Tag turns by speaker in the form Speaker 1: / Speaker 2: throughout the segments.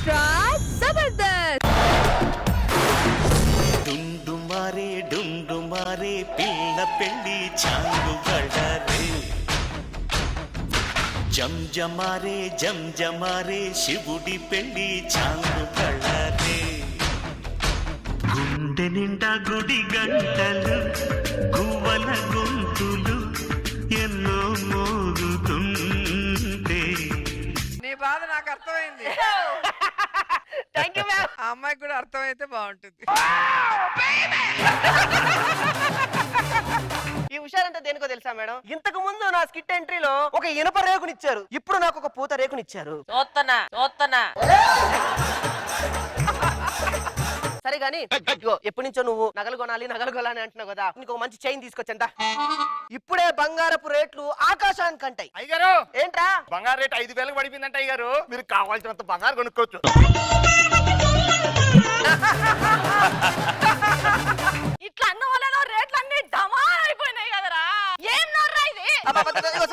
Speaker 1: Extra Jabardasth.
Speaker 2: డుండు మారే పిల్ల పెళ్లి చాంగు పడరే జంజమారే శివుడి పెళ్లి చాంగు పడరే గుండె నిండా గుడి గంటలు గువ్వల గొంతులు ఎన్నో మోగుతుంటే.
Speaker 1: నీ బాధ నాకు అర్థమైంది.
Speaker 3: Thank you ma'am.
Speaker 1: ఆ అమ్మాయికి కూడా అర్థమైతే బాగుంటుంది.
Speaker 3: ఈ హుషారంతా దేనికో తెలుసా మేడం? ఇంతకు ముందు నా స్కిట్ ఎంట్రీలో ఒక ఇనుప రేకునిచ్చారు, ఇప్పుడు నాకు ఒక పూత రేకునిచ్చారు. చూస్తున్నా సరే గాని ఇగో ఎప్పటి నుంచో నువ్వు నగలు కొనాలి అంటున్నావు కదా, నీకు ఒక మంచి చైన్ తీసుకొచ్చంత. ఇప్పుడే బంగారపు రేట్లు ఆకాశానికి అంటాయి.
Speaker 4: అయ్యగారు
Speaker 3: ఏంట్రా
Speaker 4: బంగారు రేట్ 5,000 పడిపోయిందంట అయ్యగారు. మీరు కావాల్సినంత బంగారు కొనుక్కోవచ్చు.
Speaker 5: ఇట్లా అన్న వల్ల రేట్లు అన్ని డమాల్ అయిపోయినాయి కదరా. ఏం నర్రా ఇది?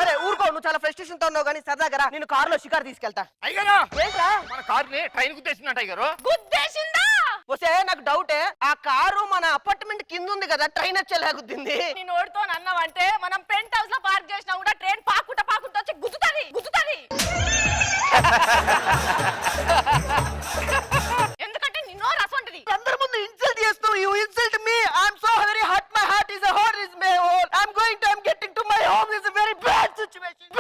Speaker 3: సరే ఊరుకో, నువ్వు చాలా ఫ్రస్ట్రేషన్ తో ఉన్నావు కానీ సరదాగా నేను కారులో షికారు తీసుకెళ్తా.
Speaker 4: అయ్యగారు
Speaker 3: ఏంట్రా
Speaker 4: మన కారుని ట్రైన్ గుద్దేసిందంట అయ్యగారు.
Speaker 5: గుద్దేసిందా?
Speaker 3: వస్తే నాకు డౌటే, ఆ కారు మన అపార్ట్మెంట్ కింద ఉంది కదా, ట్రైన్ వచ్చేలాగుద్దింది.
Speaker 5: నీ నోటితో అన్నావంటే మనం పెంట్ హౌస్ లో పార్క్ చేసినా కూడా ట్రైన్ పాకుంటా వచ్చి గుద్దుతది. ఎందుకంటే నీ నోరు అసంటది.
Speaker 3: అందరి ముందు ఇన్సల్ట్ చేస్తూ you insult me. I am so very hurt. My heart is my whole. I am getting to my home. It's a very bad situation.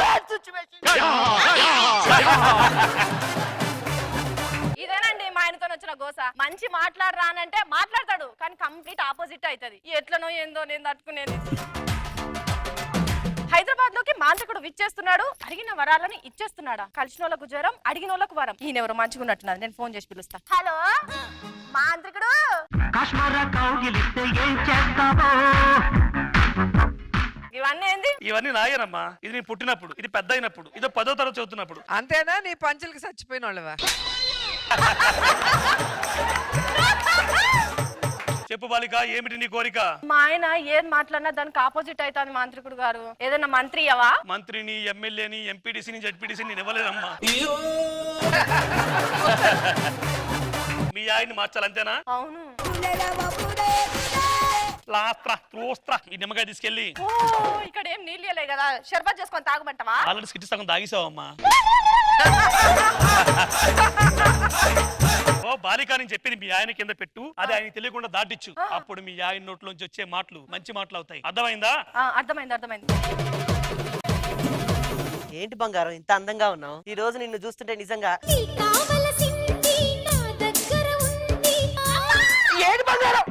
Speaker 5: ఇదేనండి మా ఆయనతో వచ్చిన గోస. మంచి మాట్లాడరానంటే మాట్లాడతాడు కానీ కంప్లీట్ ఆపోజిట్ అవుతుంది. ఎట్లనో ఏందో నేను తట్టుకునేది. హైదరాబాద్ లోకి మాంత్రికుడు విచ్చేస్తున్నాడు. అడిగిన వరాలని ఇచ్చేస్తున్నాడా? కలిసిన వాళ్ళకు జ్వరం, అడిగిన వాళ్ళకు వరం. ఈయన ఎవరు మంచిగున్నట్టున్నారు, నేను ఫోన్ చేసి పిలుస్తా. హలో మాంత్రికుడు. ఇవన్నీ ఏంది?
Speaker 6: ఇవన్నీ నాయనమ్మా. ఇది నీ పుట్టినప్పుడు, ఇది పెద్ద అయినప్పుడు, ఇది 10వ తరగతి చదువుతున్నప్పుడు.
Speaker 1: అంతేనా? నీ పంచులకి చచ్చిపోయిన వాళ్ళవా?
Speaker 6: చెప్పు బాలిక, ఏమిటి నీ కోరిక?
Speaker 5: మా ఆయన ఏం మాట్లాడినా దానికి ఆపోజిట్ అవుతుంది మాంత్రికుడు గారు. ఏదైనా మంత్రి అవా?
Speaker 6: మంత్రిని, ఎమ్మెల్యేని, ఎంపీడీసీని, జడ్పీడీసీని నేను ఇవ్వలేదమ్మా. మీ ఆయన్ని మార్చాలంతేనా?
Speaker 5: అవును.
Speaker 6: ఈ నిమ్మకాయ తీసుకెళ్ళి
Speaker 5: ఇక్కడ ఏం నీళ్ళే కదా, షర్బత్ చేసుకొని తాగమంటావా?
Speaker 6: ఆల్రెడీ స్కిట్ సగం తాగిసావమ్మా. ఓ బాలిక, నేను చెప్పింది మీ ఆయన కింద పెట్టు, అది ఆయన తెలియకుండా దాటిచ్చు. అప్పుడు మీ ఆయన నోట్లోంచి వచ్చే మాటలు మంచి మాటలు అవుతాయి. అర్థమైందా?
Speaker 5: అర్థమైంది.
Speaker 3: ఏంటి బంగారం ఇంత అందంగా ఉన్నావు? ఈ రోజు నిన్ను చూస్తుంటే నిజంగా ఏంటి బంగారం?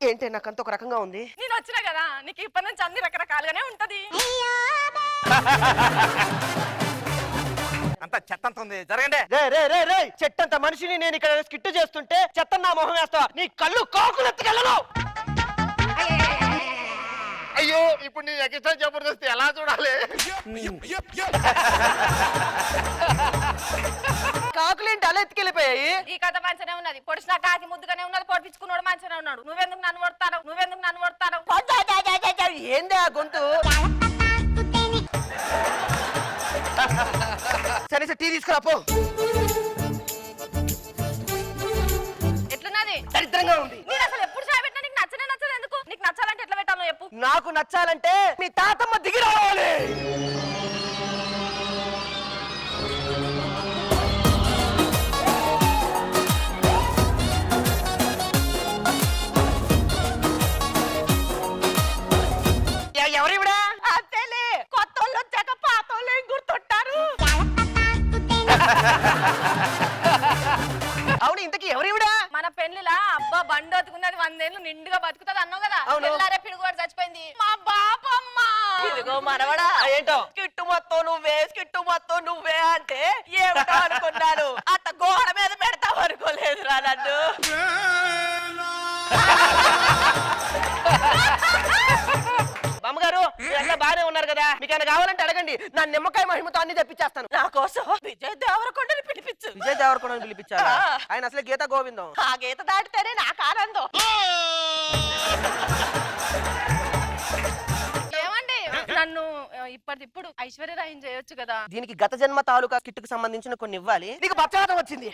Speaker 3: ఏంటి నాకంత ఒక రకంగా ఉంది?
Speaker 5: నేను వచ్చినా కదా, నీకు ఇప్పటి నుంచి అన్ని రకరకాలుగానే ఉంటది.
Speaker 4: అంత చెత్తంత ఉంది, జరగండి.
Speaker 3: రే చెట్టంత మనిషిని నేను ఇక్కడ స్కిట్ చేస్తుంటే చెత్త నా మొహం వేస్తావా? నీ కళ్ళు కాకులు ఎత్తుకెళ్ళను.
Speaker 4: అయ్యో ఇప్పుడు నీ ఎక్స్ట్రా జబర్దస్త్ ఎలా చూడాలి?
Speaker 3: కాకులేంటి అలా ఎత్తుకెళ్ళిపోయాయి?
Speaker 5: ఈ కథ మంచిగానే ఉన్నది. పొడిచిన కాకి ముద్దుగానే ఉన్నది, పొడిపించుకున్నాడు మంచిగానే ఉన్నాడు. నువ్వెందుకు నన్ను కొడతావు?
Speaker 3: ఏంది ఆ గొంతు? సరే టీ తీసుకురా పో.
Speaker 5: ఎట్లున్నది?
Speaker 3: దరిద్రంగా ఉంది.
Speaker 5: నేను అసలు ఎప్పుడు చాయ్ పెట్టినా నీకు నచ్చదు ఎందుకు? నీకు నచ్చాలంటే ఎట్లా పెట్టాలో చెప్పు.
Speaker 3: నాకు నచ్చాలంటే మీ తాతమ్మ దిగి రావాలి. ఎవరివిడా?
Speaker 5: అంతేలే, కొత్త వాళ్ళు వచ్చాక పాత వాళ్ళు ఏం గుర్తుంటారు.
Speaker 3: అవును, ఇంతకీ ఎవరివిడా?
Speaker 5: మన పెళ్లిలా అబ్బా బండి బతుకున్నది 100 ఏళ్ళు నిండుగా బతుకుతుంది అన్నావు కదా. పిల్లారే పిడుగుడు చచ్చిపోయింది మా బాపమ్మ.
Speaker 3: ఇదిగో మనవడా, ఏంటో స్కిట్టు మొత్తం నువ్వే అంటే ఏమిటో అనుకున్నాను. అట్ట గోడ మీద పెడతావు అనుకోలేదురా నన్ను. బామ్మగారు మీరంతా బాగానే ఉన్నారు కదా? మీకు ఏమైనా కావాలంటే అడగండి, నా నిమ్మకాయ మహిమతో అన్ని తెప్పించేస్తాను.
Speaker 5: నా కోసం విజయ్ దేవరకొండని పిలిపించు.
Speaker 3: విజయ్ దేవరకొండని పిలిపించారా? ఆయన అసలు గీత గోవిందం.
Speaker 5: ఆ గీత దాటితేనే నాకు ఆనందం. ఏమండి నన్ను ఇప్పటి ఇప్పుడు ఐశ్వర్యరాయం చేయొచ్చు కదా.
Speaker 3: దీనికి గత జన్మ తాలూకా కిట్టుకు సంబంధించిన కొన్ని ఇవ్వాలి. నీకు పక్షవాతం వచ్చింది.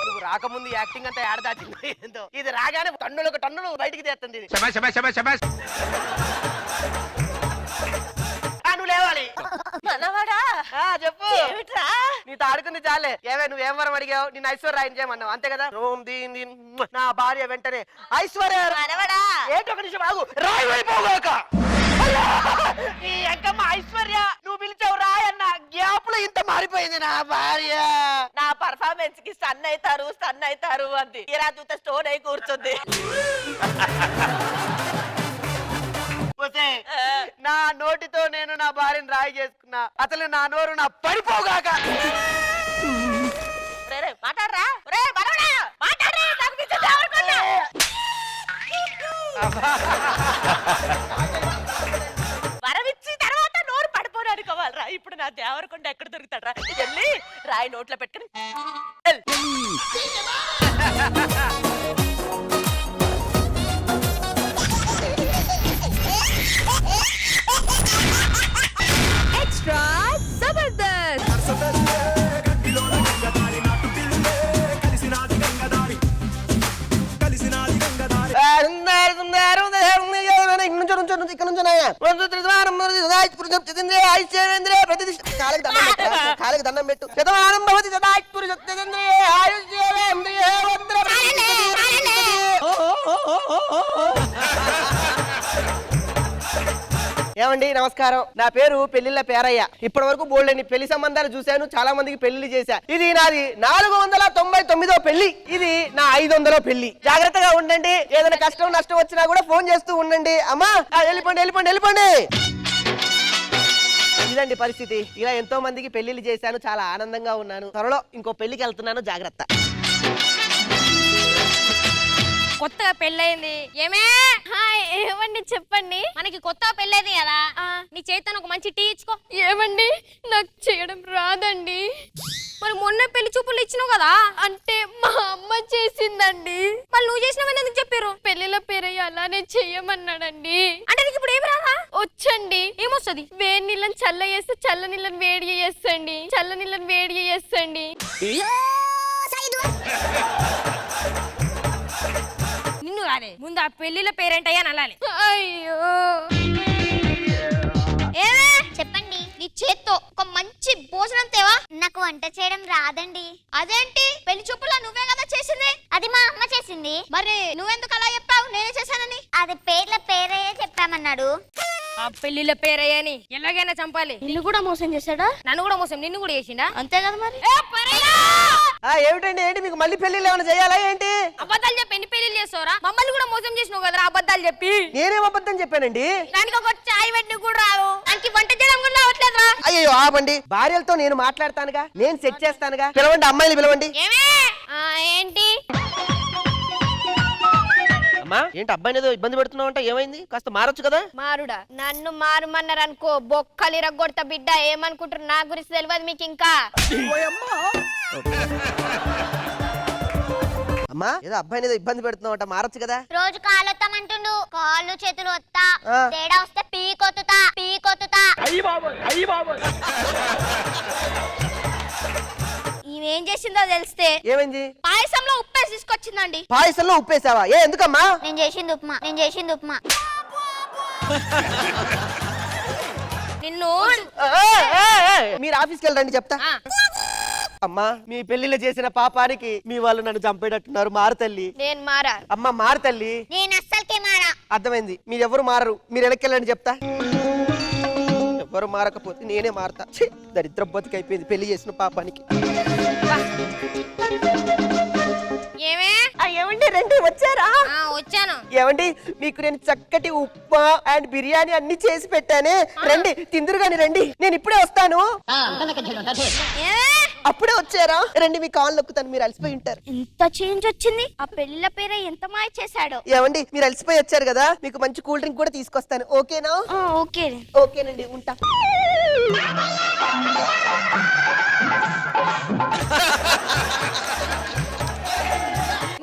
Speaker 3: నువ్వు రాకముందు యాక్టింగ్ అంతా ఏడదాచింది ఏందో. ఇది రాగానే టన్నులకు టన్నులు బయటికి తెస్తుంది ఇది. నువ్వు లేవాలి.
Speaker 5: మనవాడా
Speaker 3: చెప్పు.
Speaker 5: ఏమిట్రా?
Speaker 3: నీతో ఆడుకుంది చాలే. ఏవే నువ్వేం వరం అడిగావు? నేను ఐశ్వర్య చేయమన్నావు అంతే కదా. రోమ్ దీన్ దీన్ నా భార్య వెంటనే ఐశ్వర్య.
Speaker 5: మనవాడా
Speaker 3: ఏంటి ఒక నిమిషం ఆగు. రాయి అయిపోగాక ఈ ఎంకమ్మ ఐశ్వర్య నువ్వు పిలిచావు రాయ్ అన్న గ్యాప్ లో ఇంత మారిపోయింది నా భార్య.
Speaker 5: నా పర్ఫార్మెన్స్ కి స్టన్ అవుతారు అంది. ఇలా చూస్తే స్టోన్ అయి కూర్చుంది.
Speaker 3: నా నోటితో నేను నా భార్యను రాయి చేసుకున్నా. అసలు నా నోరు నా పడిపోగాక.
Speaker 5: మాట్లాడరా వరమిచ్చి తర్వాత నోరు పడిపోను అనుకోవాలరా. ఇప్పుడు నా దేవరకొండ ఎక్కడ దొరుకుతాడరా? వెళ్ళి రాయి నోట్లో పెట్టుకుని
Speaker 1: ఎక్స్ట్రా జబర్దస్త్.
Speaker 3: ఇక్కడ నుంచి కాళ్ళకి దండం పెట్టు. ఏమండి నమస్కారం. నా పేరు పెళ్లిళ్ళ పేరయ్య. ఇప్పటి వరకు బోల్డని పెళ్లి సంబంధాలు చూశాను. చాలా మందికి పెళ్లి చేశా. ఇది నాది 499వ పెళ్లి. ఇది నా 500వ పెళ్లి. జాగ్రత్తగా ఉండండి. ఏదైనా కష్టం నష్టం వచ్చినా కూడా ఫోన్ చేస్తూ ఉండండి. అమ్మా వెళ్ళిపోండి. ఇదండి పరిస్థితి. ఇలా ఎంతో మందికి పెళ్లిళ్ళు చేశాను. చాలా ఆనందంగా ఉన్నాను. త్వరలో ఇంకో పెళ్లికి వెళ్తున్నాను. జాగ్రత్త.
Speaker 7: కొత్తగా పెళ్ళయింది. ఏమే హాయ్ ఏమండి చెప్పండి. మనకి కొత్తగా పెళ్ళైంది కదా, నీ చేతను ఒక మంచి టీ ఇచ్చుకో. ఏమండి నాకు చేయడం రాదండి. మరి మొన్న పెళ్లి చూపులు ఇచ్చినావు కదా. అంటే మా అమ్మ చేసిందండి. మళ్ళీ నువ్వు చేసినావని ఎందుకు చెప్పారు? పెళ్లిలో పేరయ్య అలానే చెయ్యమన్నాడండి. అంటే నీకు ఇప్పుడు ఏమి రాదా? వచ్చండి. ఏమొస్తుంది? వేడి నీళ్ళని చల్ల చేస్తే చల్ల నీళ్ళని వేడి చేస్తండి. చల్ల నీళ్ళని వేడి చేస్తండి. నిన్ను రాలే ముందు ఆ పెళ్లిలో పేరేంటయ్యా నల్లాలి. అయ్యో ఏమే చెప్పండి. నీ చేత్తో ఒక మంచి భోజనం తేవా. నాకు వంట చేయడం రాదండి. అదేంటి? పెళ్లి చూపులా నువ్వే కదా చేసింది. అది మా అమ్మ చేసింది. మరి నువ్వెందుకు అలా చెప్పావు నేనే చేశానని? అది పేర్ల పేరయ్యే చెప్పామన్నాడు. ఆ పెళ్లిలో పేరయ్యని ఎలాగైనా చంపాలి. నిన్ను కూడా మోసం చేశాడా? నన్ను కూడా మోసం నిన్ను కూడా చేసిండా? అంతే కదా మరి.
Speaker 3: ఏమిటండి ఏంటి మీకు మళ్ళీ పెళ్లిళ్ళు ఏమైనా చేయాలా ఏంటి?
Speaker 7: అబద్ధాలు చెప్పి ఎన్ని పెళ్లిళ్ళు చేస్తారా? మమ్మల్ని కూడా మోసం చేసినావు కదరా అబద్ధాలు చెప్పి.
Speaker 3: నేనేం అబద్ధం చెప్పానండి?
Speaker 7: దానికి ఒక చాయ్ పెట్టి కూడా రావు. దానికి వంట చేయడం కూడా రావట్లేదురా.
Speaker 3: అయ్యో ఆపండి. భార్యలతో నేను మాట్లాడతానుగా, నేను సెట్ చేస్తానుగా. పిలవండి అమ్మాయిని పిలవండి.
Speaker 7: ఏంటి
Speaker 3: అమ్మా ఏంటి అబ్బాయిని ఏదో ఇబ్బంది పెడుతున్నావు అంటే ఏమైంది? కాస్త మారొచ్చు కదా.
Speaker 7: మారుడా నన్ను మారుమన్నారు అనుకో బొక్కలు ఇరగొడతా బిడ్డ. ఏమనుకుంటారు నా గురించి తెలియదు మీకు ఇంకా.
Speaker 3: అమ్మా ఏదో అబ్బాయిని ఏదో ఇబ్బంది పెడుతున్నావు అంట మారొచ్చు కదా.
Speaker 8: రోజు కాలు వస్తామంటుండు. కాళ్ళు చేతులు వస్తా. తేడా వస్తే పీకొత్తుతా.
Speaker 7: ఈమెం చేసిందో తెలిస్తే.
Speaker 3: ఏమైంది?
Speaker 7: పాయసంలో ఉప్పేసి తీసుకొచ్చిందండి.
Speaker 3: పాయసంలో ఉప్పేసావా? ఎందుకమ్మా?
Speaker 8: నేను చేసింది ఉప్మా.
Speaker 7: నిన్ను
Speaker 3: మీరు ఆఫీస్కి వెళ్ళండి చెప్తా. అమ్మా మీ పెళ్లిలో చేసిన పాపానికి మీ వాళ్ళు నన్ను చంపేటట్టున్నారు. మారు తల్లి.
Speaker 7: నేను మారా.
Speaker 3: అమ్మ మారు తల్లి.
Speaker 8: నేను అస్సలకే మారా.
Speaker 3: అర్థమైంది. మీరు ఎవరు మారరు. మీరు వెనక్కెళ్ళండి చెప్తా. ఎవరు మారకపోతే నేనే మారతా. దరిద్ర బతికి అయిపోయింది పెళ్లి చేసిన పాపానికి.
Speaker 7: ఏమే
Speaker 3: ఏమండి రండి. వచ్చారా?
Speaker 7: వచ్చాను.
Speaker 3: ఏమండి మీకు నేను చక్కటి ఉప్మా అండ్ బిర్యానీ అన్ని చేసి పెట్టానే. రండి తిందురు గాని రండి. నేను ఇప్పుడే వస్తాను. అప్పుడే వచ్చారా? రండి మీ కాళ్ళు నొక్కుతాను. మీరు అలసిపోయి ఉంటారు.
Speaker 7: ఎంత చేంజ్ వచ్చింది. ఆ పెళ్లిల పేరే ఎంత మాయ చేశాడో.
Speaker 3: ఏమండి మీరు అలసిపోయి వచ్చారు కదా, మీకు మంచి కూల్ డ్రింక్ కూడా తీసుకొస్తాను. ఓకేనా?
Speaker 7: ఓకే.
Speaker 3: ఓకేనండి ఉంటా.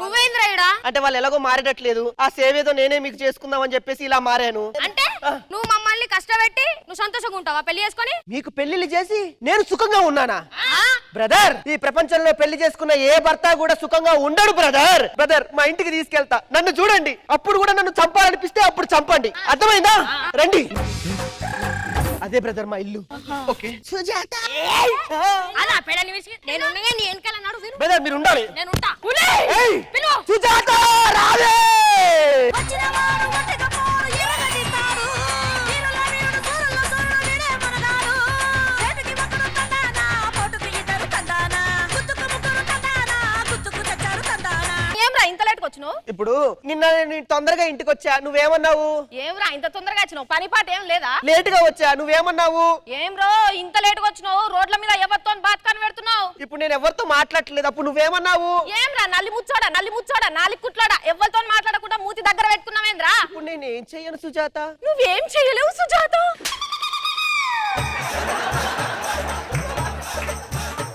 Speaker 7: నువ్వేంద్రాయుడా?
Speaker 3: అంటే వాళ్ళు ఎలాగో మారేటట్లేదు. ఆ సేవేదో నేనే మీకు చేసుకుందాం అని చెప్పేసి ఇలా మారాను.
Speaker 7: అంటే నువ్వు మమ్మల్ని కష్టపెట్టి నువ్వు సంతోషంగా ఉంటావా పెళ్లి చేసుకొని?
Speaker 3: మీకు పెళ్లిళ్ళు చేసి నేను సుఖంగా ఉన్నానా? బ్రదర్, ఈ ప్రపంచంలో పెళ్లి చేసుకున్న ఏ భర్త కూడా సుఖంగా ఉండడు బ్రదర్. బ్రదర్, మా ఇంటికి తీసుకెళ్తా, నన్ను చూడండి, అప్పుడు కూడా నన్ను చంపాలనిపిస్తే అప్పుడు చంపండి, అర్థమైందా? రండి. అదే బ్రదర్ మా ఇల్లు. ఓకే సుజాత.
Speaker 7: అలా పెళ్ళని విసిగి నేను ఉండగా నీ వెనకాల నడు విను.
Speaker 3: బ్రదర్ మీరు ఉండాలి.
Speaker 7: నేను ఉంటా.
Speaker 3: ఏయ్!
Speaker 7: పిలువు.
Speaker 3: సుజాత రావే.
Speaker 5: ఏమ్రా ఇంత లేట్కి వచ్చినావు?
Speaker 3: ఇప్పుడు నిన్న నేను తొందరగా ఇంటికి వచ్చా, నువ్వేమన్నావు?
Speaker 5: ఏమ్రా ఇంత తొందరగా వచ్చినావు? పని పాట ఏం లేదా?
Speaker 3: లేట్ గా వచ్చా, నువ్వేమన్నావు?
Speaker 5: ఏం రో ఇంత లేట్గా వచ్చినావు? రోడ్ల మీద ఎవరితో బాత్కాన్ని పెడుతున్నావు?
Speaker 3: ఇప్పుడు నేను ఎవరితో మాట్లాడట్లేదు, అప్పుడు నువ్వేమన్నావు?
Speaker 5: ఏమ్రా నల్లి ముచ్చోడా నాలి కుట్లాడా ఎవరితో మాట్లాడకుండా మూతి దగ్గర పెట్టుకున్నావేంద్రా?
Speaker 3: ఇప్పుడు నేను ఏం చెయ్యను సుజాత?
Speaker 5: నువ్వేం చెయ్యలేవు సుజాత.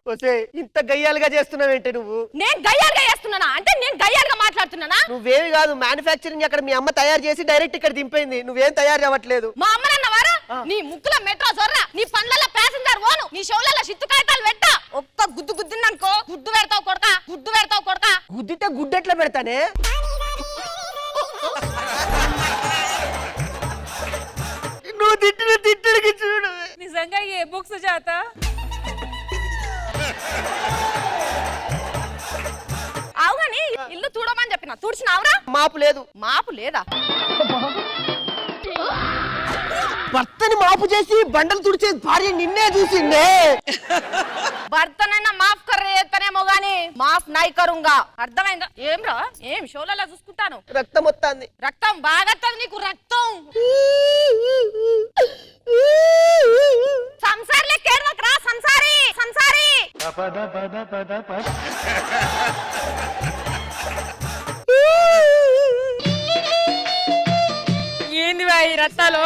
Speaker 3: వసే ఇంత గయ్యాలుగా చేస్తున్నావేంటి నువ్వు?
Speaker 5: నేను గయ్యాలుగా చేస్తున్నానా? అంటే నేను గయ్యాలుగా మాట్లాడుతున్నానా?
Speaker 3: నువ్వేమి కాదు, మ్యానుఫ్యాక్చరింగ్ అక్కడ మీ అమ్మ తయారు చేసి డైరెక్ట్ ఇక్కడ దింపైంది, నువ్వేం తయారు అవ్వట్లేదు.
Speaker 5: మా అమ్మనన్నవారా? నీ ముక్కుల మెట్రో జొర్రా, నీ పండ్ల ప్యాసింజర్ ఓను, నీ షోల షిత్తు కాగితాలు పెట్టా. ఒక్క గుద్దు గుద్దిందనుకో గుడ్డు పెడతావు కొడక, గుడ్డు పెడతావు కొడక.
Speaker 3: గుద్దితే గుడ్డెట్లా పెడతానే? నువ్వు తిట్టుడికి చూడు.
Speaker 5: నిజంగా ఏ బుక్స్ జాత? అవునని ఇల్లు తుడమని చెప్పిన, తుడిచినావురా?
Speaker 3: మాపు లేదు.
Speaker 5: మాపు లేదా?
Speaker 3: భర్తని మాపు చేసి బండలు తుడిచే భార్య నిన్నే చూసిందే.
Speaker 5: భర్తనైనా మాఫ్ కర్రేతనేమో గాని మాఫ్ నై కరుంగా, అర్థమైందా? ఏమ్రా ఏం షోలలో చూసుకుంటాను?
Speaker 3: రక్తం వస్తుంది.
Speaker 5: రక్తం బాగా నీకు రక్తం. సంసార్లే కేడవకరా, సంసారి సంసారి. ఏంది ఈ రత్తాలు?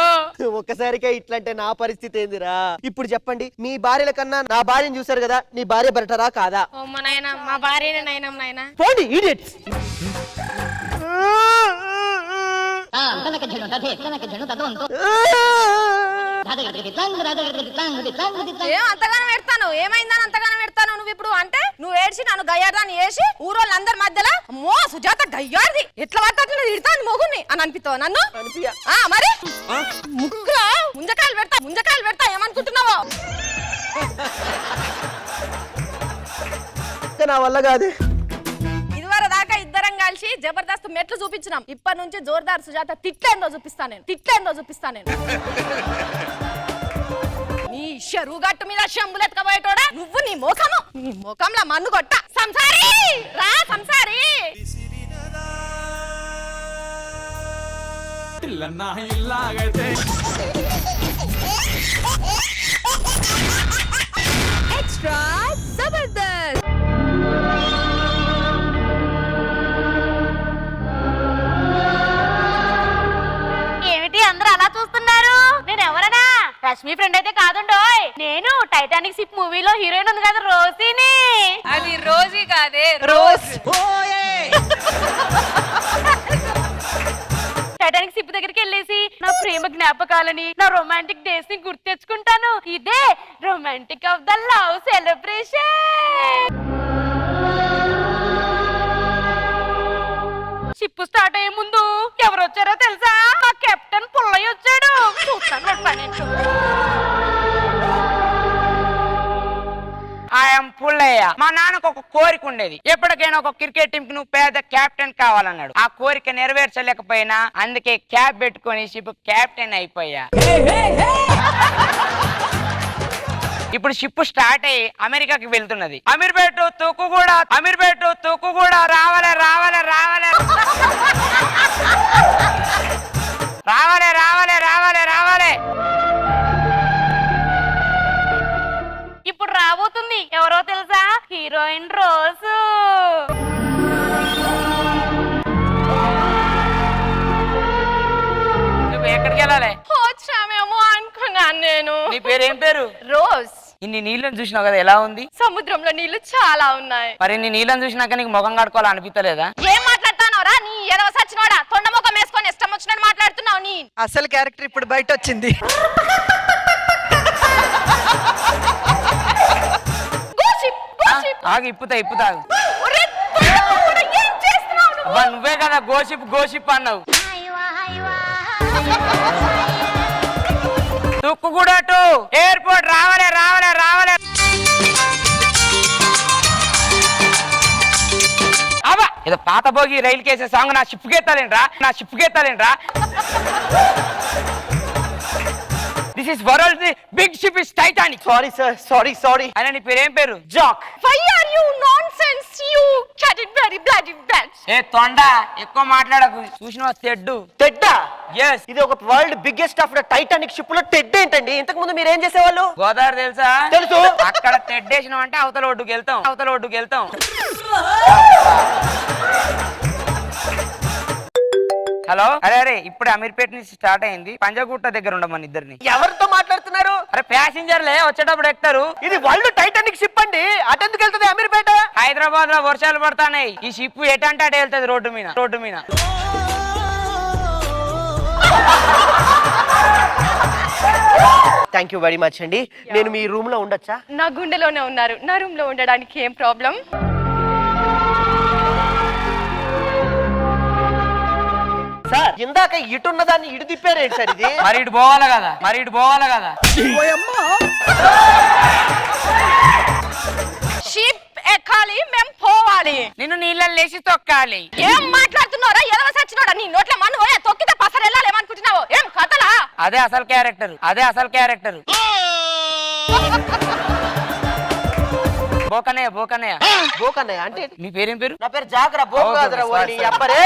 Speaker 3: ఒక్కసారిగా ఇట్లంటే నా పరిస్థితి ఏందిరా? ఇప్పుడు చెప్పండి, మీ భార్యల కన్నా నా భార్యను చూసారు కదా, నీ భార్య బెటరా కాదా?
Speaker 7: అమ్మ నాయన మా భార్యనే నయనం నాయన.
Speaker 3: పోండి ఇడియట్స్.
Speaker 5: ఏం అంతగానం పెడతాను? ఏమైందని అంతగానం పెడతాను? నువ్వు ఇప్పుడు అంటే నువ్వు ఏడ్చి నన్ను గయ్యార్దాన్ని వేసి ఊరోళ్ళందరి మధ్యలో అమ్మో సుజాత గయ్యార్ది ఎట్లా పడితే అట్లా తిడతాను మొగుని అని అనిపిస్తావు నన్ను? మరి ముక్కులో ముంజకాయలు పెడతా ఏమనుకుంటున్నావో?
Speaker 3: నా వల్ల కాదు.
Speaker 5: ఇదివరకు దాకా ఇద్దరం కలిసి జబర్దస్త్ మెట్లు చూపించినాం, ఇప్పటి నుంచి జోర్దార్ సుజాత తిట్లేందో చూపిస్తాను నేను. నీ చెరువు గట్టు మీద శంబులు ఎత్తుకపోయేటోడా నువ్వు, నీ ముఖంలో మన్ను కొట్ట. సంసారి రా సంసారి.
Speaker 1: ఎక్స్ట్రా జబర్దస్త్.
Speaker 8: ఏమిటి అందరూ అలా చూస్తున్నారు? నేను ఎవరనా? రష్మి ఫ్రెండ్ అయితే కాదుండోయ్, నేను టైటానిక్ షిప్ మూవీలో హీరోయిన్ ఉంది కదా రోసీని.
Speaker 5: అది రోజీ కాదే రోజ్.
Speaker 8: టైటానిక్ షిప్ దగ్గరికి వెళ్ళేసి నా ప్రేమ జ్ఞాపకాలని, నా రొమాంటిక్ డేస్ ని గుర్తు తెచ్చుకుంటాను. ఇదే romantic of the love celebration. Ship start అయ్యే ముందు ఎవరు వచ్చారో తెలుసా? మా కెప్టెన్ పుల్లయ్య వచ్చాడు.
Speaker 9: ఐఎమ్ పుల్లయ్య. మా నాన్నకు ఒక కోరిక ఉండేది, ఎప్పటికైనా ఒక క్రికెట్ టీం కి నువ్వు పేద కెప్టెన్ కావాలన్నాడు. ఆ కోరిక నెరవేర్చలేకపోయినా అందుకే క్యాప్ పెట్టుకొని షిప్ కెప్టెన్ అయిపోయా. ఇప్పుడు షిప్ స్టార్ట్ అయ్యి అమెరికాకి వెళ్తున్నది. అమీర్పేట తూకు కూడా రావాలే
Speaker 8: ఇప్పుడు రాబోతుంది ఎవరో తెలుసా? హీరోయిన్ రోజు.
Speaker 9: నువ్వు ఎక్కడికి వెళ్ళాలి?
Speaker 5: వచ్చామేమో అనుకున్నాను నేను.
Speaker 9: నీ పేరేం పేరు?
Speaker 5: రోజ్.
Speaker 9: ఇన్ని నీళ్ళని చూసినావు కదా, ఎలా ఉంది?
Speaker 5: సముద్రంలో నీళ్లు చాలా ఉన్నాయి.
Speaker 9: మరి నీ నీళ్ళని చూసినాక నీకు ముఖం కడుకోవాలనిపించలేదా?
Speaker 5: ఏం మాట్లాడతానోరా నీ ఎదవ సచ్చినోడా? తొండ ముఖం వేసుకొని ఇష్టం వచ్చినట్టు మాట్లాడుతున్నావు. నీ
Speaker 10: అసలు క్యారెక్టర్ ఇప్పుడు బయట వచ్చింది.
Speaker 9: ఆగి ఇప్పుతా అబ్బా, నువ్వే కదా గోసిప్ అన్నావు. తుక్కు కూడా ఎయిర్పోర్ట్ రావాలే. అబ్బా ఏదో పాత భోగి రైలు కేసే సాంగ్ నా షిప్ గెత్తాలేంట్రా. This is world big ship is Titanic.
Speaker 3: Sorry sir, sorry.
Speaker 9: అయినా నీ పేరేం పేరు?
Speaker 3: Jack.
Speaker 8: Why are you nonsense? You cat it very bloody bad.
Speaker 9: ఏ తొండ ఎక్కువ మాట్లాడకు. చూసిన తెడ్డు.
Speaker 3: టెడ్డా?
Speaker 9: Yes.
Speaker 3: ఇది ఒక world biggest of the Titanic ship లో టెడ్ ఏంటండి? ఇంతకు ముందు మీరు ఏం చేసేవాళ్ళు?
Speaker 9: గోదావరి తెలుసా?
Speaker 3: తెలుసు.
Speaker 9: అక్కడ తెడ్డేసినాం అంటే అవతల ఒడ్డుకు వెళ్తాం. హలో, అరే ఇప్పుడు అమీర్పేట నుంచి స్టార్ట్ అయింది. పంజాగుట్ట దగ్గర ఉండమని ఇద్దరిని.
Speaker 3: ఎవరితో మాట్లాడుతున్నారు?
Speaker 9: అరే ప్యాసింజర్లే వచ్చేటప్పుడు ఎక్కుతారు.
Speaker 3: ఇది వరల్డ్ టైటానిక్ షిప్ అండి. అటెందుకు వెళ్తుంది అమీర్పేట?
Speaker 9: హైదరాబాద్ లో వర్షాలు పడతాయి. ఈ షిప్ ఎటంటే అటు వెళ్తుంది రోడ్డు మీద.
Speaker 3: థ్యాంక్ యూ వెరీ మచ్ అండి. నేను మీ రూమ్ లో ఉండొచ్చా?
Speaker 8: నా గుండెలోనే ఉన్నారు. నా రూమ్ లో ఉండడానికి ఏం ప్రాబ్లం?
Speaker 3: సార్ ఇందాక ఇటున్న దాన్ని ఇటు తిప్పారేంటి సార్ ఇది?
Speaker 9: మరి ఇటు పోవాలి కదా.
Speaker 5: షిప్ ఎక్కాలి, మేం పోవాలి.
Speaker 9: నిన్ను నీళ్ళని లేచి తొక్కాలి.
Speaker 5: ఏం మాట్లాడుతున్నారా? ఎలవ సచ్చినోడా? నీ నోట్ల మన్ను పోయా, తొక్కితే పసరు వెళ్ళాలి ఏమనుకుంటున్నావు? ఏం కథలా?
Speaker 9: అదే అసలు క్యారెక్టర్.
Speaker 3: బోకన్నయ్య అంటే
Speaker 9: నీ పేరేం పేరు?
Speaker 3: నా పేరు జాగ్రా. బోకాదరా ఓడి అబ్బరే.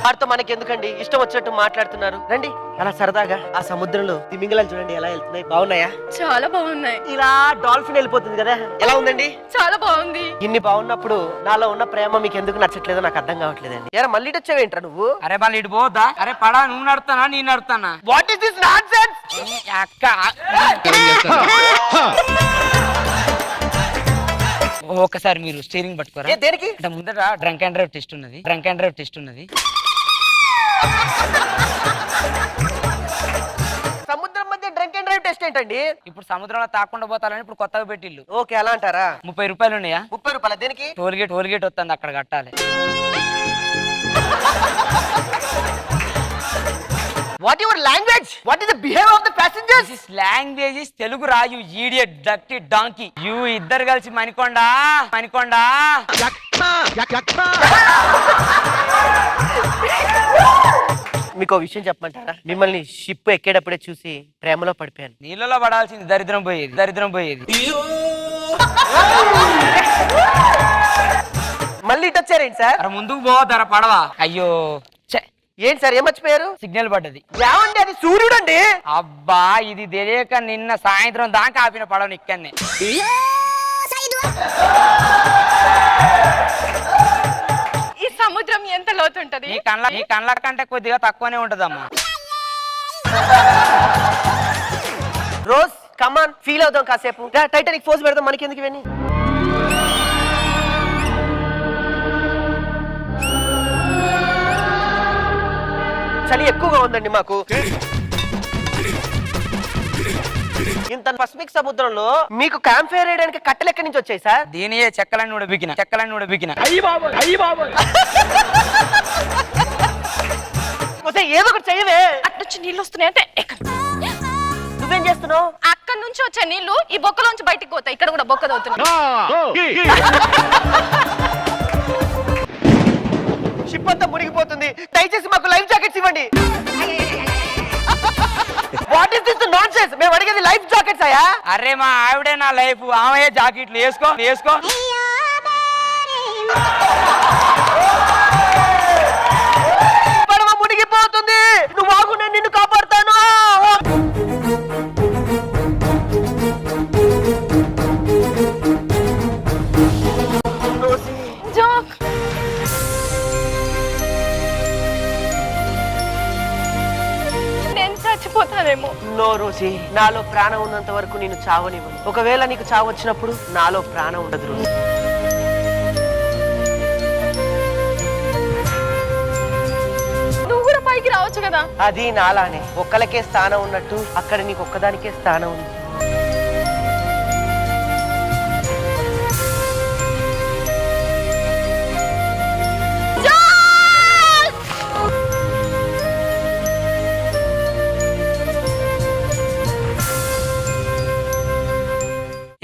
Speaker 3: వారితో మనకి ఎందుకండి? ఇష్టం వచ్చినట్టు మాట్లాడుతున్నారు. రండి అలా సరదాగా ఆ సముద్రంలో తిమింగలాలు చూడండి ఎలా వెళ్తున్నాయి. బాగున్నాయా?
Speaker 8: చాలా బాగున్నాయి.
Speaker 3: ఇలా డాల్ఫిన్ వెళ్ళిపోతుంది కదా, ఎలా ఉందండి?
Speaker 8: చాలా బాగుంది.
Speaker 3: ఇన్ని బాగున్నప్పుడు నాలో ఉన్న ప్రేమ మీకు ఎందుకు నచ్చట్లేదో నాకు అర్థం కావట్లేదండి. ఎరా మళ్ళీ వచ్చావేంట్రా నువ్వు?
Speaker 9: అరే మళ్ళీ ఇటు పోద్దా? అరే పడా, నువ్వు నడుతానా నేను నడుతానా?
Speaker 3: What is this nonsense?
Speaker 9: అక్క ఒకసారి మీరు స్టీరింగ్ పట్టుకోరా.
Speaker 3: దేనికి?
Speaker 9: అంటే ముందర డ్రంక్ అండ్ డ్రైవ్ టెస్ట్ ఉన్నది.
Speaker 3: సముద్రం మధ్య డ్రంక్ అండ్ డ్రైవ్ టెస్ట్ ఏంటండి?
Speaker 9: ఇప్పుడు సముద్రంలో తాకుండా పోతాలని ఇప్పుడు కొత్తగా పెట్టిల్లు.
Speaker 3: ఓకే అలా అంటారా?
Speaker 9: 30 రూపాయలు ఉన్నాయా?
Speaker 3: 30 రూపాయల దేనికి?
Speaker 9: టోల్గేట్ వస్తుంది, అక్కడ కట్టాలి.
Speaker 3: What your language? What is the behaviour of the passengers?
Speaker 9: This language is Telugu రా, you idiot dirty donkey. You ఇద్దరు కలిసి మణికొండ
Speaker 3: మీకు విషయం చెప్పమంటారా? మిమ్మల్ని షిప్ ఎక్కేటప్పుడే చూసి ప్రేమలో పడిపోయాను.
Speaker 9: నీళ్ళలో పడాల్సింది దరిద్రం పోయేది.
Speaker 3: మళ్ళీ ఇటు వచ్చారేంటి సార్?
Speaker 9: అరే ముందుకు పోతారా పడవా? అయ్యో
Speaker 3: ఏంటి సార్ ఏం మర్చిపోయారు?
Speaker 9: సిగ్నల్ పడ్డది.
Speaker 3: ఏమండి అది సూర్యుడు అండి.
Speaker 9: అబ్బా ఇది తెలియక నిన్న సాయంత్రం దాకా ఆపిన పడవ ఇక్కడనే.
Speaker 8: ఈ సముద్రం ఎంత లోతుంటది?
Speaker 9: నీ కళ్ళ కంటే కొద్దిగా తక్కువనే ఉంటదమ్మా.
Speaker 3: రోజ్ కమాన్ ఫీల్ అవుదాం కాసేపు. టైటానిక్ ఫోర్స్ పెడదాం, మనకి ఎందుకు ఇవన్నీ? చలి ఎక్కువగా ఉందండి మాకు. ఇంత పసిఫిక్ సముద్రంలో మీకు క్యాంప్ ఫైర్ వేయడానికి కట్టెలు ఎక్కడి నుంచి వచ్చాయి సార్?
Speaker 9: దీనియే చెక్కలన్నీ ఉడబికిన.
Speaker 3: ఏదో ఒకటి చెయ్యవే.
Speaker 8: అట్నుంచి నీళ్ళు వస్తున్నాయి అంటే
Speaker 3: నువ్వేం చేస్తున్నావు?
Speaker 8: అక్కడ నుంచి వచ్చే నీళ్లు ఈ బొక్కలోంచి బయటికి పోతాయి. ఇక్కడ కూడా బొక్క తవ్వుతున్నాయి.
Speaker 3: షిప్ అంతా మునిగిపోతుంది. దయచేసి మాకు లైఫ్ జాకెట్స్ ఇవ్వండి. What is this nonsense? మేము అడిగేది లైఫ్ జాకెట్స్ అయ్యా.
Speaker 9: అరే మా ఆవిడే నా లైఫ్, ఆమె జాకెట్లు వేసుకో.
Speaker 3: పడవ మునిగిపోతుంది. నువ్వు ఆగు, నేను నిన్ను కాపాడుతాను.
Speaker 8: నేను చచ్చిపోతానేమో.
Speaker 3: నో రోసి, నాలో ప్రాణం ఉన్నంత వరకు నేను చావనివ్వను. ఒకవేళ నీకు చావు వచ్చినప్పుడు నాలో ప్రాణం ఉండదు రోసి.
Speaker 5: కదా.
Speaker 3: అది నాలానే ఒక్కలకే స్థానం ఉన్నట్టు అక్కడ నీకు ఒక్కదానికే స్థానం ఉంది.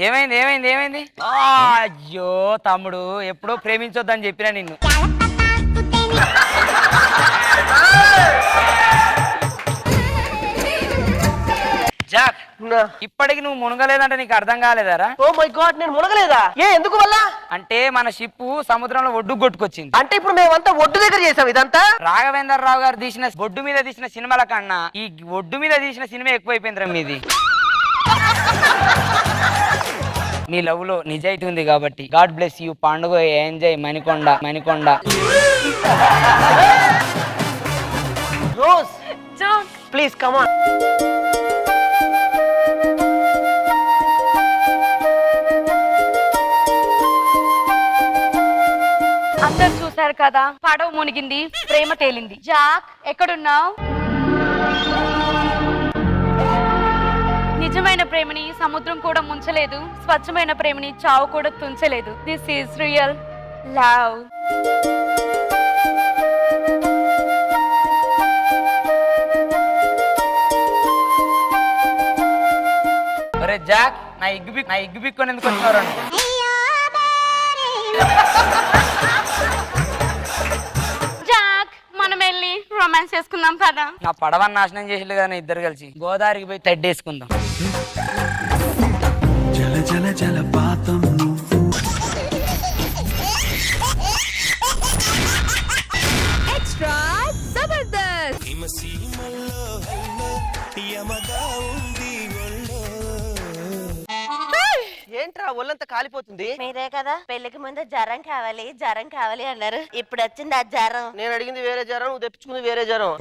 Speaker 9: ఏమైంది ఏమైంది ఏమైంది? అయ్యో తమ్ముడు, ఎప్పుడో ప్రేమించొద్దని చెప్పినా నిన్ను. జాక్, ఇప్పటికి నువ్వు మునగలేదంటే నీకు అర్థం కాలేదారా?
Speaker 3: ఓ మై గాడ్, నేను మునగలేదా? ఎందుకు వల్ల?
Speaker 9: అంటే మన షిప్ సముద్రంలో ఒడ్డు కొట్టుకొచ్చింది.
Speaker 3: అంటే ఇప్పుడు మేమంతా ఒడ్డు దగ్గర చేసాం ఇదంతా.
Speaker 9: రాఘవేంద్ర రావు గారు తీసిన ఒడ్డు మీద తీసిన సినిమాల కన్నా ఈ ఒడ్డు మీద తీసిన సినిమా ఎక్కువైపోయిందిరా మీది. నీ లవ్ లో నిజాయితీ ఉంది కాబట్టి. గాడ్ బ్లెస్ యూ పండుగ, enjoy Manikonda Manikonda.
Speaker 3: Rose please come on.
Speaker 8: అందరు చూసారు కదా, పడవ మునిగింది, ప్రేమ తేలింది. జాక్ ఎక్కడున్నావు? నిజమైన ప్రేమని సముద్రం కూడా ముంచలేదు, స్వచ్ఛమైన ప్రేమని చావు కూడా తుంచలేదు. This is real love.
Speaker 9: ఒరే జాక్, నా ఇగ్గు బిక్కొని ఎందుకు వచ్చినారు?
Speaker 8: జాక్, మనం వెళ్ళి రొమాన్స్ చేసుకుందాం కదా.
Speaker 9: నా పడవని నాశనం చేసిల్లు కదా ఇద్దరు కలిసి. గోదావరికి పోయి తడ్డేసుకుందాం.
Speaker 2: జల జల జలపాతం
Speaker 1: ఎక్స్ట్రా జబర్దస్త్.
Speaker 3: ఏంట్రా ఒళ్ళంతా కాలిపోతుంది?
Speaker 11: మీరే కదా పెళ్లికి ముందు జ్వరం కావాలి అన్నారు. ఇప్పుడు వచ్చింది ఆ జ్వరం.
Speaker 3: నేను అడిగింది వేరే జ్వరం, నువ్వు తెప్పించుకుంది వేరే జ్వరం.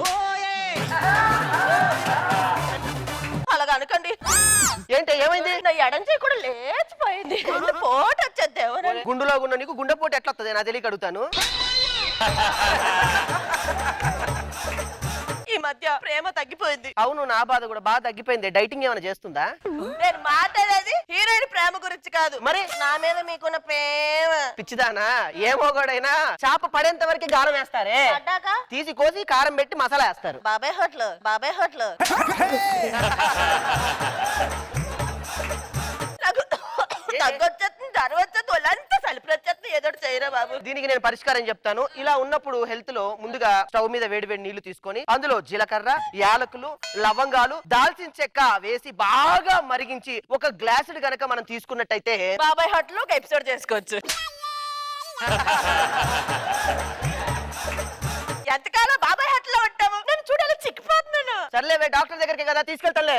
Speaker 11: అలాగ అనకండి.
Speaker 3: ఏంటి ఏమైంది?
Speaker 11: నా ఎడం చేయి కూడా లేచిపోయింది. పోటు వచ్చేది ఎవరు?
Speaker 3: గుండులో ఉన్న నీకు గుండెపోటు ఎట్లా వస్తుంది? నా తెలియక అడుగుతాను.
Speaker 11: ఈ మధ్య ప్రేమ తగ్గిపోయింది.
Speaker 3: అవును, నా బాధ కూడా బాగా తగ్గిపోయింది. డైటింగ్ ఏమైనా చేస్తుందా?
Speaker 11: నేను మాట్లాడేది హీరోయిన్ ప్రేమ గురించి కాదు, మరి నా మీద మీకున్న ప్రేమ.
Speaker 3: పిచ్చిదానా, ఏ మొగోడైనా చేప పడేంత వరకు గారం వేస్తారే,
Speaker 11: పడ్డాక
Speaker 3: తీసి కోసి కారం పెట్టి మసాలా వేస్తారు.
Speaker 11: బాబాయ్ హోటల్ నాకు తగ్గొచ్చేస్తుంది, జ్వరం వచ్చేది, ఒళ్ళంతా సలిపి వచ్చేస్తుంది. ఏదో చేయరా బాబు.
Speaker 3: దీనికి నేను పరిష్కారం చెప్తాను. ఇలా ఉన్నప్పుడు హెల్త్ లో ముందుగా స్టవ్ మీద వేడి వేడి నీళ్లు తీసుకొని అందులో జీలకర్ర, యాలకులు, లవంగాలు, దాల్చిన చెక్క వేసి బాగా మరిగించి ఒక గ్లాసుడు గనక మనం తీసుకున్నట్టయితే
Speaker 11: బాబాయ్ హోటల్ ఒక ఎపిసోడ్ చేసుకోవచ్చు. ఎంతకాలం బాబాయ్ హోటల్ లో ఉంటాము? నేను చూడాలి, చిక్కిపోతున్నాను.
Speaker 3: సర్లేవే, డాక్టర్ దగ్గరికి కదా తీసుకెళ్తాలే.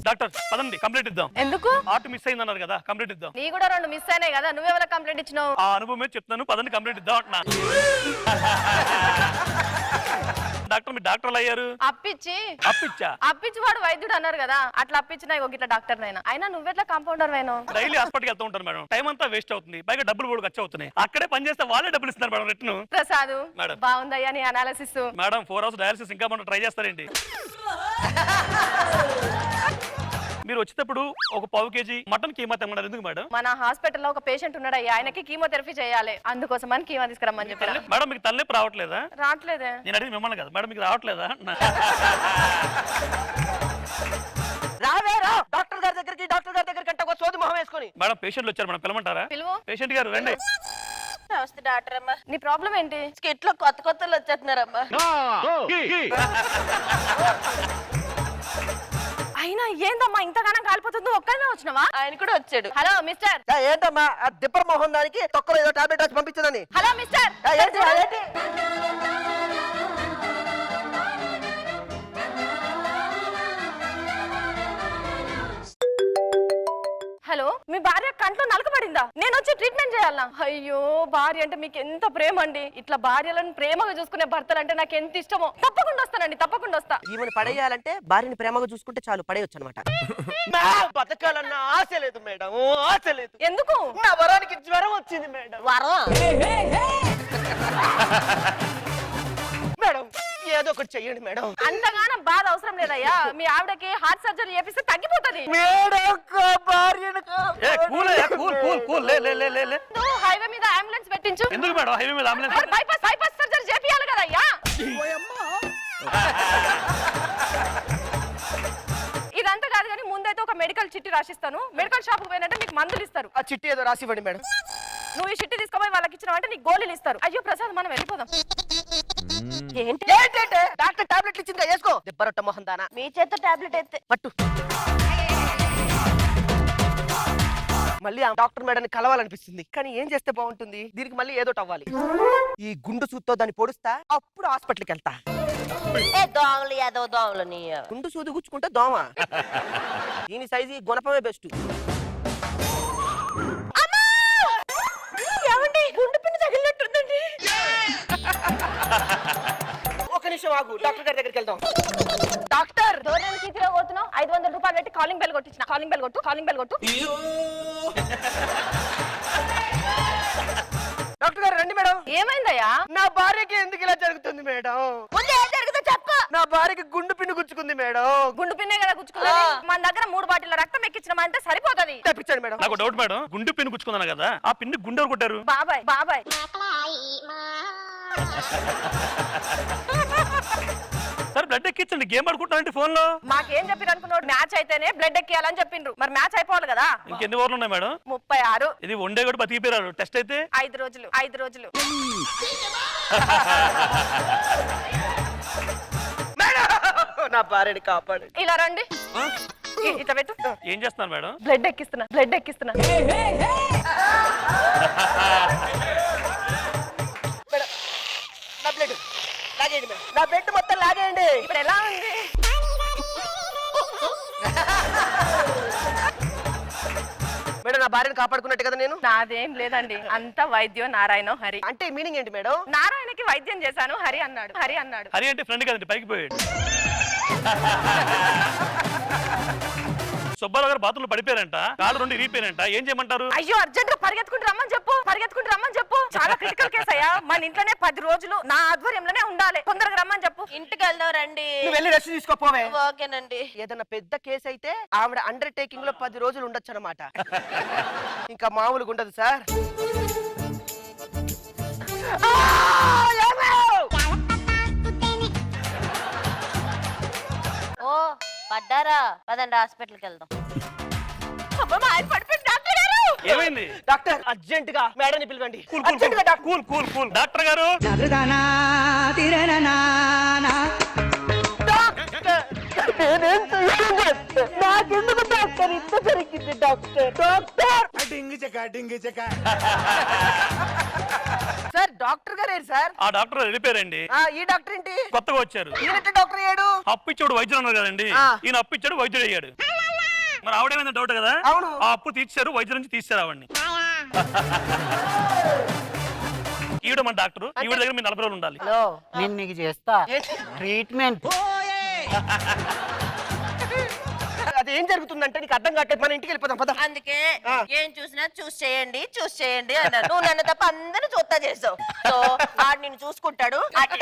Speaker 6: డాక్టర్ పదండి, కంప్లీట్ ఇద్దాం.
Speaker 5: ఎందుకు?
Speaker 6: ఆర్ట్ మిస్ అయింది అన్నారు కదా, కంప్లీట్ ఇద్దాం.
Speaker 5: నీ కూడా 2 మిస్ అయినాయి కదా, నువ్వెవరా కంప్లైంట్ ఇచ్చినావు?
Speaker 6: ఆ అనుభవమే చెప్తాను, పదండి కంప్లీట్ ఇద్దాం అంటున్నా. డాక్టర్, మీరు డాక్టర్లు అయ్యారు.
Speaker 5: అప్పిచ్చి వాడు వైద్యుడు అన్నారు కదా, అట్లా అప్పించిన ఇట్లా డాక్టర్ అయినా. అయినా నువ్వెట్లా కాంపౌండర్ అయినా?
Speaker 6: డైలీ హాస్పిటల్కి వెళ్తూ ఉంటారు మేడం, టైం అంతా వేస్ట్ అవుతుంది, పైగా డబ్బులు కూడా ఖర్చు అవుతున్నాయి. అక్కడే పని చేస్తే వాళ్ళే డబ్బులు ఇస్తున్నారు మేడం. రిటర్న్
Speaker 5: ప్రసాద్
Speaker 6: మేడం,
Speaker 5: బాగుందయ్యా నీ అనాలిసిస్.
Speaker 6: మేడం 4 hours డయాలసిస్ ఇంకా మనం ట్రై చేస్తారేంటి? మీరు వచ్చేటప్పుడు ఒక 1/2 kg మటన్ కీమా తెమ్మన్నారు, ఎందుకు మేడం?
Speaker 5: మన హాస్పిటల్లో ఒక పేషెంట్ ఉన్నాడు అయ్యా, ఆయనకి కీమోథెరపీ చేయాలి, అందుకోసం అని కీమా తీసుకురమ్మని చెప్పారు.
Speaker 6: మేడం మీకు తలనొప్పి రావట్లేదా?
Speaker 5: రావట్లేదే.
Speaker 6: నేను అడిగి మిమ్మల్ని కదా మేడం, మీకు రావట్లేదా?
Speaker 3: రావే రా డాక్టర్ గారి దగ్గరికి అంటే ఒక సోది మొహం వేసుకొని.
Speaker 6: మేడం పేషెంట్లు వచ్చారు మేడం, పిలమంటారా?
Speaker 5: పిలువు.
Speaker 6: పేషెంట్ గారు రండి.
Speaker 11: నమస్తే డాక్టర్ అమ్మా.
Speaker 5: నీ ప్రాబ్లం ఏంటి?
Speaker 11: స్కిట్ లో కొత్తలు వచ్చేస్తున్నారమ్మా.
Speaker 5: అయినా ఏందమ్మా ఇంతగానం కాలిపోతుంది? ఒక్కనే వచ్చినవా?
Speaker 11: ఆయన కూడా వచ్చాడు.
Speaker 5: Hello mister.
Speaker 3: ఏంటమ్మా ఆ దిప్పర్ మొహం దానికి తొక్కలో ఏదో టాబ్లెట్ వచ్చి పంపించదని?
Speaker 5: Hello mister. హలో, మీ భార్య కంట్లో నలకబడిందా? నేను వచ్చి ట్రీట్మెంట్ చేయాలనా? అయ్యో, భార్య అంటే మీకు ఎంత ప్రేమ అండి. ఇట్లా భార్యలను ప్రేమగా చూసుకునే భర్తలు అంటే నాకు ఎంత ఇష్టమో. తప్పకుండా వస్తానండి, తప్పకుండా వస్తా.
Speaker 3: ఈమెను పడేయాలంటే భార్యని ప్రేమగా చూసుకుంటే చాలు, పడేయొచ్చు అనమాట. బతకాలన్న ఆశ లేదు మేడం, ఆశ లేదు.
Speaker 5: ఎందుకు?
Speaker 3: నా వరానికి జ్వరం వచ్చింది మేడం.
Speaker 11: వరం
Speaker 3: మేడం ఏదో ఒకటి చెయ్యండి మేడం.
Speaker 5: అంతగానం బాధ అవసరం లేదయ్యా. మీ ఆవిడకి హార్ట్ సర్జరీ చేపిస్తే తగ్గిపోతుంది.
Speaker 3: మేడం భార్యను
Speaker 5: నువ్వు హైవే మీద అంబులెన్స్ పెట్టించు.
Speaker 6: ఎందుకు మేడం హైవే మీద అంబులెన్స్?
Speaker 5: బైపాస్ సర్జరీ చేపియాలి కదయ్యా. ఇదంతా కాదు కానీ ముందైతే ఒక మెడికల్ చిట్టి రాసిస్తాను. మెడికల్ షాప్ పోయినట్టే మీకు మందులు ఇస్తారు.
Speaker 3: ఆ చిట్టి ఏదో రాసి ఇవ్వండి మేడం.
Speaker 5: నువ్వు ఈ చిట్టి తీసుకుపోయి వాళ్ళకి ఇచ్చినావంటే నీకు గోళీలు ఇస్తారు. అయ్యో ప్రసాద్, మనం వెళ్ళిపోదాం.
Speaker 3: ఏంటంటే డాక్టర్ టాబ్లెట్లు ఇచ్చిందా, వేసుకో. దెబ్బరొట్ట మొహం దానా.
Speaker 11: మీ చేత టాబ్లెట్ ఎత్తే
Speaker 3: పట్టు. మళ్ళీ ఆ డాక్టర్ మేడాన్ని కలవాలనిపిస్తుంది, కానీ ఏం చేస్తే బాగుంటుంది? దీనికి మళ్ళీ ఏదో అవ్వాలి. ఈ గుండు సూత్తో దాన్ని పొడుస్తా, అప్పుడు హాస్పిటల్కి వెళ్తా.
Speaker 11: దోమలు ఏదో దోమలు నీ
Speaker 3: గుండు సూది గుచ్చుకుంటే దోమ. దీని సైజు గుణపమే బెస్ట్.
Speaker 11: ఏమండి, గుండు పిన్ని తగిలినట్టుందండి.
Speaker 3: ఒక నిమిషం ఆగు, డాక్టర్ గారి దగ్గరికి వెళ్దాం. డాక్టర్,
Speaker 5: దూరం సీతిలో పోతున్నావు. 500 రూపాయలు పెట్టి కాలింగ్ బెల్ కొట్టించిన. కాలింగ్ బెల్ కొట్టు, కాలింగ్ బెల్ కొట్టు.
Speaker 3: డాక్టర్ గారు రండి మేడం.
Speaker 5: ఏమైందయ్యా?
Speaker 3: నా భార్యకి ఎందుకు ఇలా జరుగుతుంది మేడం?
Speaker 11: ముందు ఏం జరుగుతుందో చెప్పు.
Speaker 3: నా భార్యకి గుండు పిన్ను గుచ్చుకుంది మేడం.
Speaker 5: గుండు పిన్నే కదా గుచ్చుకున్నది. మన దగ్గర 3 బాటిల్ రక్తం ఎక్కించమంటే సరిపోతది.
Speaker 3: తెప్పించండి మేడం.
Speaker 6: నాకు డౌట్ మేడం, గుండు పిన్ను గుచ్చుకున్నాను కదా, ఆ పిన్ని గుండె ఎవరు కొట్టారు?
Speaker 5: బాబాయ్ బాబాయ్.
Speaker 6: సరే బ్లడ్ ఎక్కించండి, గేమ్ ఆడుకుంటానంటే ఫోన్ లో.
Speaker 5: మాకేం చెప్పిరు అనుకున్నాడు? మ్యాచ్ అయితేనే బ్లడ్ ఎక్కియాలని చెప్పిండ్రు. మరి మ్యాచ్ అయిపోవాలి కదా.
Speaker 6: ఇంకెన్ని ఓవర్లు ఉన్నాయి మేడం?
Speaker 5: 36.
Speaker 6: ఇది వన్డే కూడా బతికిపోయారు. టెస్ట్ అయితే
Speaker 5: 5 రోజులు. 5 రోజులు.
Speaker 3: నా భార్యని కాపాడు.
Speaker 5: ఇలా రండి. ఇట్లా పెట్టు.
Speaker 6: ఏం చేస్తున్నారు మేడం?
Speaker 5: బ్లడ్ ఎక్కిస్తున్నా, బ్లడ్ ఎక్కిస్తున్నా.
Speaker 3: నా బ్లడ్ లాగేయండి మేడం. నా బ్లడ్ మొత్తం లాగేయండి.
Speaker 5: ఇప్పుడు ఎలా ఉంది?
Speaker 3: మేడం నా భార్యను కాపాడుకున్నట్టు కదా నేను?
Speaker 5: నాదేం లేదండి, అంత వైద్యం నారాయణ హరి.
Speaker 3: అంటే మీనింగ్ ఏంటి మేడం?
Speaker 5: నారాయణకి వైద్యం చేశాను, హరి అన్నాడు. హరి అన్నాడు.
Speaker 6: హరి అంటే ఫ్రెండ్ కదండి, పైకి పోయాడు. సుబ్బారావు గారు బాత్రూంలో పడిపోయారంట, కాళ్ళు 2 ఇరిగిపోయారంట. ఏం చేయమంటారు?
Speaker 5: అయ్యో, అర్జెంట్ గా పరిగెత్తుకుంటూ రమ్మని చెప్పు. పరిగెత్తుకుంటూ రమ్మని చెప్పు. చాలా క్రిటికల్ కేసు అయ్యా. మన ఇంట్లోనే 10 రోజులు నా ఆధ్వర్యంలోనే ఉండాలి. తొందరగా రమ్మని చెప్పు.
Speaker 11: ఇంటికి వెళ్దాం రండి.
Speaker 3: నువ్వు వెళ్ళి రెస్ట్ తీసుకోపోవే.
Speaker 11: ఓకేనండి.
Speaker 3: ఏదన్నా పెద్ద కేసు అయితే ఆవిడ అండర్ టేకింగ్ లో 10 రోజులు ఉండొచ్చు అనమాట. ఇంకా మామూలుగా ఉండదు సార్.
Speaker 11: ఓ పడ్డారా? పదండి హాస్పిటల్కి వెళ్దాం.
Speaker 6: ఏమైంది?
Speaker 3: డాక్టర్ అర్జెంట్ గా మేడంని పిలవండి.
Speaker 6: డాక్టర్ గారు
Speaker 3: నాకెందుకు డాక్టర్ ఇంత జరిగింది? డాక్టర్ డాక్టర్ సార్, డాక్టర్ గారు సార్.
Speaker 6: ఆ డాక్టర్ వెళ్ళిపోయారండి.
Speaker 3: ఈ డాక్టర్ ఏంటి
Speaker 6: కొత్తగా వచ్చారు?
Speaker 3: ఈయన డాక్టర్ అయ్యాడు.
Speaker 6: అప్పు ఇచ్చాడు వైద్యుడు అన్నారు కదండి, ఈయన అప్పు ఇచ్చాడు వైద్యుడు అయ్యాడు. మరి ఆవిడేమైనా డౌట్ కదా?
Speaker 3: అవును.
Speaker 6: ఆ అప్పు తీర్చారు, వైద్యుల నుంచి తీర్చారు ఆవిడ్ని. ఈవిడ మన డాక్టర్, ఈవిడ దగ్గర మీరు 40 రోజులు ఉండాలి.
Speaker 9: నేను నీకు చేస్తా ట్రీట్మెంట్.
Speaker 3: అదేం జరుగుతుందంటే నీకు అర్థం కావట్లేదు. మన ఇంటికి వెళ్ళిపోదాం పద.
Speaker 11: అందుకే ఏం చూసినా చూస్ చేయండి అన్నారు. నువ్వు నన్ను తప్ప అందరిని చూస్తా చేసావు. సో వాడు నిన్ను చూసుకుంటాడు. అట్ట